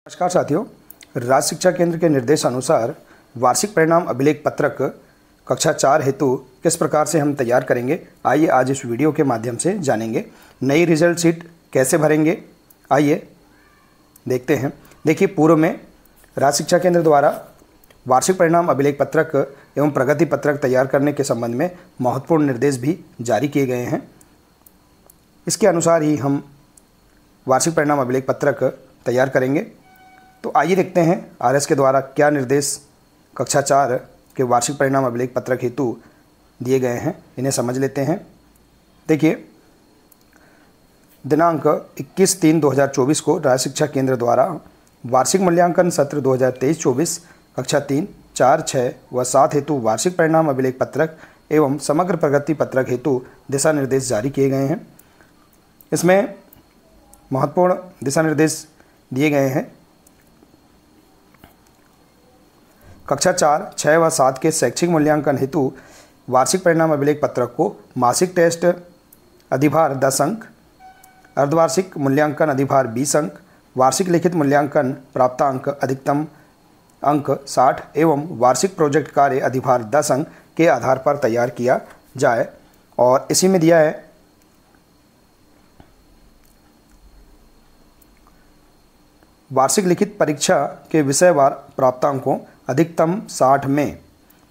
नमस्कार साथियों, राज्य शिक्षा केंद्र के निर्देश अनुसार वार्षिक परिणाम अभिलेख पत्रक कक्षा 4 हेतु किस प्रकार से हम तैयार करेंगे, आइए आज इस वीडियो के माध्यम से जानेंगे। नई रिजल्ट शीट कैसे भरेंगे, आइए देखते हैं। देखिए, पूर्व में राज्य शिक्षा केंद्र द्वारा वार्षिक परिणाम अभिलेख पत्रक एवं प्रगति पत्रक तैयार करने के संबंध में महत्वपूर्ण निर्देश भी जारी किए गए हैं। इसके अनुसार ही हम वार्षिक परिणाम अभिलेख पत्रक तैयार करेंगे। तो आइए देखते हैं आरएस के द्वारा क्या निर्देश कक्षा 4 के वार्षिक परिणाम अभिलेख पत्रक हेतु दिए गए हैं, इन्हें समझ लेते हैं। देखिए, दिनांक 21/3/2024 को राज्य शिक्षा केंद्र द्वारा वार्षिक मूल्यांकन सत्र 2023-24 कक्षा 3, 4, 6 व 7 हेतु वार्षिक परिणाम अभिलेख पत्रक एवं समग्र प्रगति पत्रक हेतु दिशा निर्देश जारी किए गए हैं। इसमें महत्वपूर्ण दिशा निर्देश दिए गए हैं। कक्षा 4, 6 व 7 के शैक्षिक मूल्यांकन हेतु वार्षिक परिणाम अभिलेख पत्रक को मासिक टेस्ट अधिभार 10 अंक, अर्धवार्षिक मूल्यांकन अधिभार 20 अंक, वार्षिक लिखित मूल्यांकन प्राप्तांक अधिकतम अंक 60 एवं वार्षिक प्रोजेक्ट कार्य अधिभार 10 अंक के आधार पर तैयार किया जाए। और इसी में दिया है वार्षिक लिखित परीक्षा के विषयवार प्राप्तांकों अधिकतम 60 में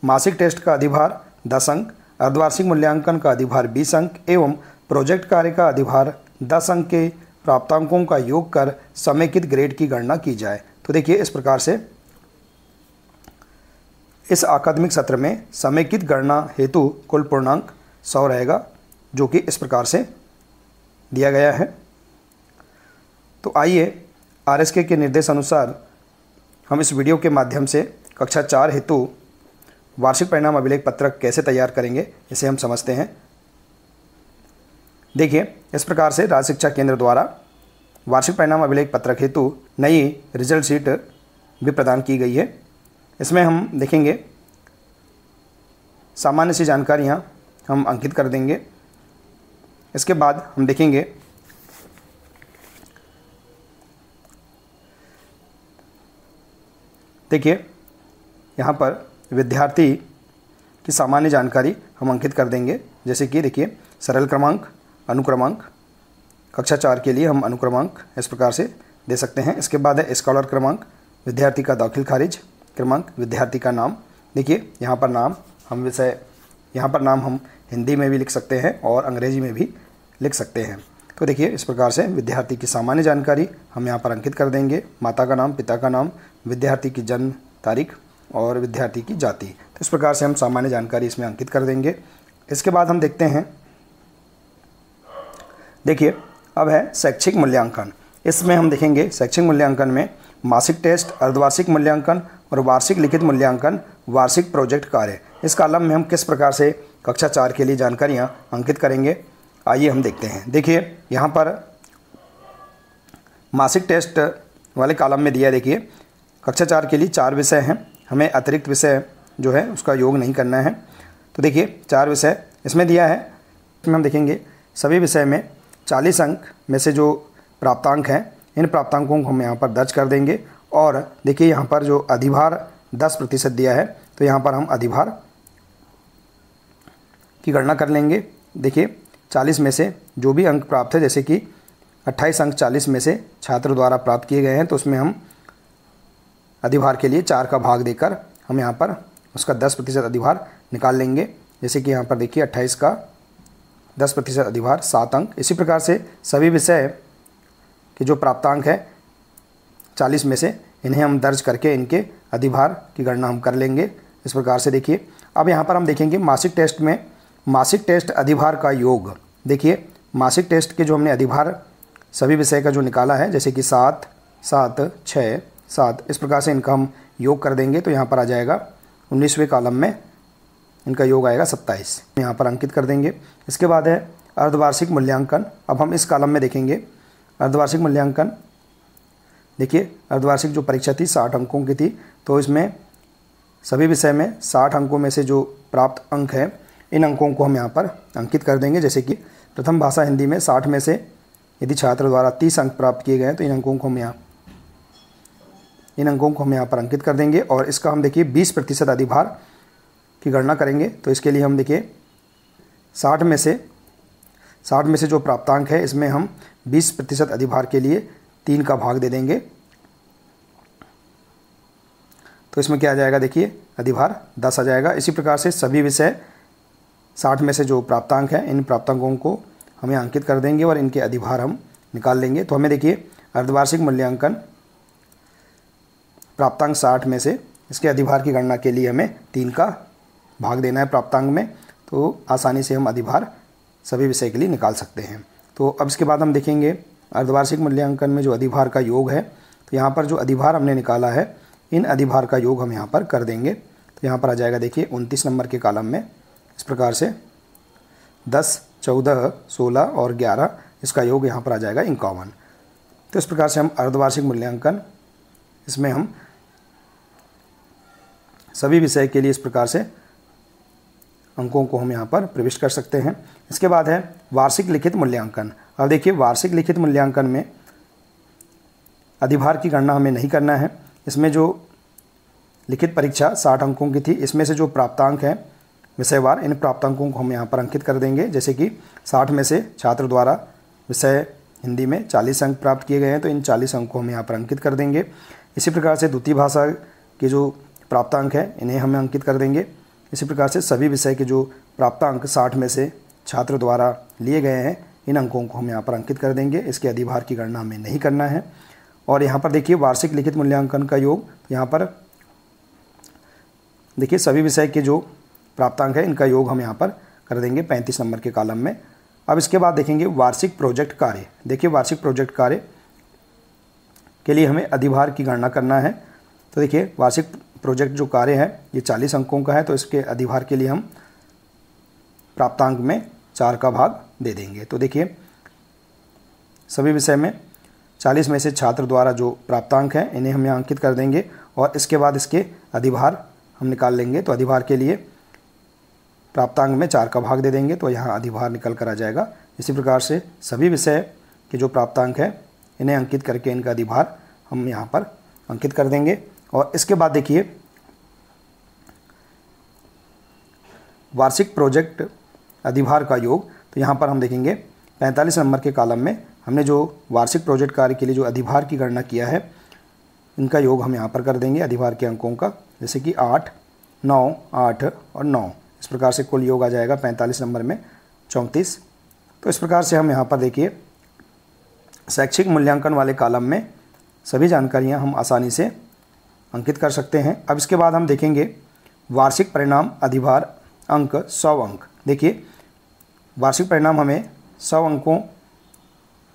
मासिक टेस्ट का अधिभार 10 अंक, अर्धवार्षिक मूल्यांकन का अधिभार 20 अंक एवं प्रोजेक्ट कार्य का अधिभार 10 अंक के प्राप्तांकों का योग कर समेकित ग्रेड की गणना की जाए। तो देखिए, इस प्रकार से इस अकादमिक सत्र में समेकित गणना हेतु कुल पूर्णांक 100 रहेगा, जो कि इस प्रकार से दिया गया है। तो आइए आरएसके के निर्देश अनुसार हम इस वीडियो के माध्यम से कक्षा 4 हेतु वार्षिक परिणाम अभिलेख पत्रक कैसे तैयार करेंगे, इसे हम समझते हैं। देखिए, इस प्रकार से राज्य शिक्षा केंद्र द्वारा वार्षिक परिणाम अभिलेख पत्रक हेतु नई रिजल्ट शीट भी प्रदान की गई है। इसमें हम देखेंगे सामान्य सी जानकारियाँ हम अंकित कर देंगे। इसके बाद हम देखेंगे यहाँ पर विद्यार्थी की सामान्य जानकारी हम अंकित कर देंगे। जैसे कि देखिए, सरल क्रमांक, अनुक्रमांक, कक्षा 4 के लिए हम अनुक्रमांक इस प्रकार से दे सकते हैं। इसके बाद है स्कॉलर क्रमांक, विद्यार्थी का दाखिल खारिज क्रमांक, विद्यार्थी का नाम। देखिए, यहाँ पर नाम हम हिंदी में भी लिख सकते हैं और अंग्रेजी में भी लिख सकते हैं। तो देखिए, इस प्रकार से विद्यार्थी की सामान्य जानकारी हम यहाँ पर अंकित कर देंगे। माता का नाम, पिता का नाम, विद्यार्थी की जन्म तारीख और विद्यार्थी की जाति। तो इस प्रकार से हम सामान्य जानकारी इसमें अंकित कर देंगे। इसके बाद हम देखते हैं, देखिए, अब है शैक्षिक मूल्यांकन। इसमें हम देखेंगे शैक्षिक मूल्यांकन में मासिक टेस्ट, अर्धवार्षिक मूल्यांकन और वार्षिक लिखित मूल्यांकन, वार्षिक प्रोजेक्ट कार्य। इस कॉलम में हम किस प्रकार से कक्षा 4 के लिए जानकारियाँ अंकित करेंगे, आइए हम देखते हैं। देखिए, यहाँ पर मासिक टेस्ट वाले कॉलम में दिया है। देखिए, कक्षा 4 के लिए 4 विषय हैं, हमें अतिरिक्त विषय जो है उसका योग नहीं करना है। तो देखिए, 4 विषय इसमें दिया है। इसमें हम देखेंगे सभी विषय में 40 अंक में से जो प्राप्तांक हैं, इन प्राप्तांकों को हम यहाँ पर दर्ज कर देंगे। और देखिए, यहाँ पर जो अधिभार 10% दिया है, तो यहाँ पर हम अधिभार की गणना कर लेंगे। देखिए, 40 में से जो भी अंक प्राप्त है, जैसे कि 28 अंक 40 में से छात्र द्वारा प्राप्त किए गए हैं, तो उसमें हम अधिभार के लिए 4 का भाग देकर हम यहाँ पर उसका 10% अधिभार निकाल लेंगे। जैसे कि यहाँ पर देखिए, 28 का 10% अधिभार 7 अंक। इसी प्रकार से सभी विषय के जो प्राप्तांक है 40 में से, इन्हें हम दर्ज करके इनके अधिभार की गणना हम कर लेंगे। इस प्रकार से देखिए, अब यहाँ पर हम देखेंगे मासिक टेस्ट में मासिक टेस्ट अधिभार का योग। देखिए, मासिक टेस्ट के जो हमने अधिभार सभी विषय का जो निकाला है, जैसे कि 7, 7, 6, 7, इस प्रकार से इनका हम योग कर देंगे। तो यहाँ पर आ जाएगा 19वें कॉलम में इनका योग आएगा 27, यहाँ पर अंकित कर देंगे। इसके बाद है अर्धवार्षिक मूल्यांकन। अब हम इस कॉलम में देखेंगे अर्धवार्षिक मूल्यांकन। देखिए, अर्धवार्षिक जो परीक्षा थी 60 अंकों की थी, तो इसमें सभी विषय में 60 अंकों में से जो प्राप्त अंक है, इन अंकों को हम यहाँ पर अंकित कर देंगे। जैसे कि प्रथम भाषा हिंदी में 60 में से यदि छात्र द्वारा 30 अंक प्राप्त किए गए हैं तो इन अंकों को हम यहाँ इन अंकों को हम यहाँ पर अंकित कर देंगे और इसका हम देखिए 20% अधिभार की गणना करेंगे। तो इसके लिए हम देखिए 60 में से जो प्राप्तांक है इसमें हम 20% अधिभार के लिए 3 का भाग दे देंगे। तो इसमें क्या आ जाएगा, देखिए अधिभार 10 आ जाएगा। इसी प्रकार से सभी विषय 60 में से जो प्राप्तांक हैं इन प्राप्तांकों को हमें अंकित कर देंगे और इनके अधिभार हम निकाल लेंगे। तो हमें देखिए अर्धवार्षिक मूल्यांकन प्राप्तांक 60 में से इसके अधिभार की गणना के लिए हमें 3 का भाग देना है प्राप्तांक में। तो आसानी से हम अधिभार सभी विषय के लिए निकाल सकते हैं। तो अब इसके बाद हम देखेंगे अर्धवार्षिक मूल्यांकन में जो अधिभार का योग है। तो यहाँ पर जो अधिभार हमने निकाला है इन अधिभार का योग हम यहाँ पर कर देंगे। तो यहाँ पर आ जाएगा देखिए 29 नंबर के कॉलम में इस प्रकार से 10, 14, 16 और 11 इसका योग यहाँ पर आ जाएगा 51। तो इस प्रकार से हम अर्धवार्षिक मूल्यांकन इसमें हम सभी विषय के लिए इस प्रकार से अंकों को हम यहाँ पर प्रविष्ट कर सकते हैं। इसके बाद है वार्षिक लिखित मूल्यांकन। अब देखिए वार्षिक लिखित मूल्यांकन में अधिभार की गणना हमें नहीं करना है। इसमें जो लिखित परीक्षा 60 अंकों की थी, इसमें से जो प्राप्तांक हैं विषयवार, इन प्राप्तांकों को हम यहाँ पर अंकित कर देंगे। जैसे कि 60 में से छात्र द्वारा विषय हिंदी में 40 अंक प्राप्त किए गए हैं, तो इन 40 अंक को हम यहाँ पर अंकित कर देंगे। इसी प्रकार से द्वितीय भाषा के जो प्राप्तांक हैं इन्हें हम अंकित कर देंगे। इसी प्रकार से सभी विषय के जो प्राप्तांक 60 में से छात्र द्वारा लिए गए हैं इन अंकों को हम यहाँ पर अंकित कर देंगे। इसके अधिभार की गणना हमें नहीं करना है। और यहाँ पर देखिए वार्षिक लिखित मूल्यांकन का योग, यहाँ पर देखिए सभी विषय के जो प्राप्तांक है इनका योग हम यहाँ पर कर देंगे 35 नंबर के कॉलम में। अब इसके बाद देखेंगे वार्षिक प्रोजेक्ट कार्य। देखिए वार्षिक प्रोजेक्ट कार्य के लिए हमें अधिभार की गणना करना है। तो देखिए वार्षिक प्रोजेक्ट जो कार्य है ये 40 अंकों का है, तो इसके अधिभार के लिए हम प्राप्तांक में 4 का भाग दे देंगे। तो देखिए सभी विषय में 40 में से छात्र द्वारा जो प्राप्तांक हैं इन्हें हम यहाँ अंकित कर देंगे और इसके बाद इसके अधिभार हम निकाल लेंगे। तो अधिभार के लिए प्राप्तांक में 4 का भाग दे देंगे, तो यहाँ अधिभार निकल कर आ जाएगा। इसी प्रकार से सभी विषय के जो प्राप्तांक हैं इन्हें अंकित करके इनका अधिभार हम यहाँ पर अंकित कर देंगे। और इसके बाद देखिए वार्षिक प्रोजेक्ट अधिभार का योग। तो यहाँ पर हम देखेंगे 45 नंबर के कॉलम में हमने जो वार्षिक प्रोजेक्ट कार्य के लिए जो अधिभार की गणना किया है इनका योग हम यहाँ पर कर देंगे अधिभार के अंकों का। जैसे कि 8, 9, 8 और 9 इस प्रकार से कुल योग आ जाएगा 45 नंबर में 34। तो इस प्रकार से हम यहाँ पर देखिए शैक्षिक मूल्यांकन वाले कॉलम में सभी जानकारियाँ हम आसानी से अंकित कर सकते हैं। अब इसके बाद हम देखेंगे वार्षिक परिणाम अधिभार अंक 100 अंक। देखिए वार्षिक परिणाम हमें 100 अंकों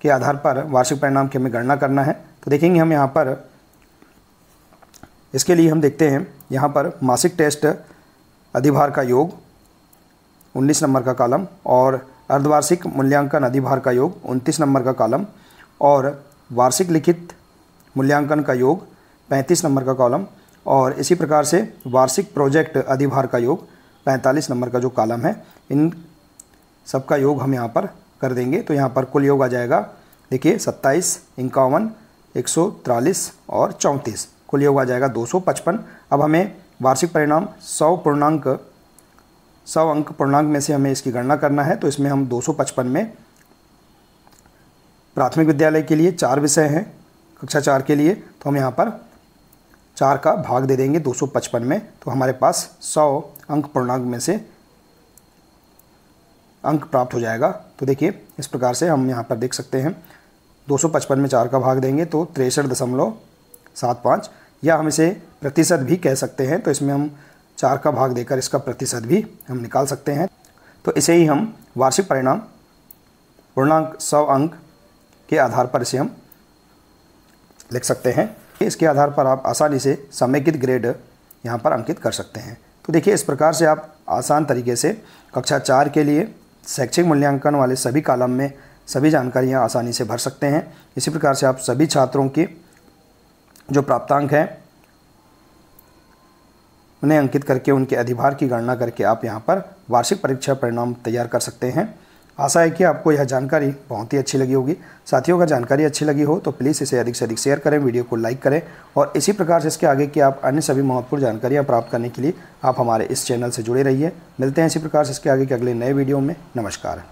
के आधार पर वार्षिक परिणाम की हमें गणना करना है। तो देखेंगे हम यहाँ पर इसके लिए हम देखते हैं यहाँ पर मासिक टेस्ट अधिभार का योग 19 नंबर का कॉलम और अर्धवार्षिक मूल्यांकन अधिभार का योग 29 नंबर का कॉलम और वार्षिक लिखित मूल्यांकन का योग 35 नंबर का कॉलम और इसी प्रकार से वार्षिक प्रोजेक्ट अधिभार का योग 45 नंबर का जो कॉलम है, इन सबका योग हम यहाँ पर कर देंगे। तो यहाँ पर कुल योग आ जाएगा देखिए 27, 51, 143 और 34, कुल योग आ जाएगा 255। अब हमें वार्षिक परिणाम 100 अंक पूर्णांक में से हमें इसकी गणना करना है। तो इसमें हम 255 में प्राथमिक विद्यालय के लिए 4 विषय हैं कक्षा 4 के लिए, तो हम यहाँ पर 4 का भाग दे देंगे 255 में। तो हमारे पास 100 अंक पूर्णांक में से अंक प्राप्त हो जाएगा। तो देखिए इस प्रकार से हम यहाँ पर देख सकते हैं 255 में 4 का भाग देंगे तो 63.75, या हम इसे प्रतिशत भी कह सकते हैं। तो इसमें हम 4 का भाग देकर इसका प्रतिशत भी हम निकाल सकते हैं। तो इसे ही हम वार्षिक परिणाम पूर्णांक 100 अंक के आधार पर इसे हम लिख सकते हैं। इसके आधार पर आप आसानी से समेकित ग्रेड यहाँ पर अंकित कर सकते हैं। तो देखिए इस प्रकार से आप आसान तरीके से कक्षा 4 के लिए शैक्षिक मूल्यांकन वाले सभी कॉलम में सभी जानकारियाँ आसानी से भर सकते हैं। इसी प्रकार से आप सभी छात्रों के जो प्राप्तांक हैं उन्हें अंकित करके उनके अधिभार की गणना करके आप यहाँ पर वार्षिक परीक्षा परिणाम तैयार कर सकते हैं। आशा है कि आपको यह जानकारी बहुत ही अच्छी लगी होगी। साथियों, अगर जानकारी अच्छी लगी हो तो प्लीज़ इसे अधिक से अधिक शेयर करें, वीडियो को लाइक करें और इसी प्रकार से इसके आगे की आप अन्य सभी महत्वपूर्ण जानकारियाँ प्राप्त करने के लिए आप हमारे इस चैनल से जुड़े रहिए। मिलते हैं इसी प्रकार से इसके आगे के अगले नए वीडियो में। नमस्कार।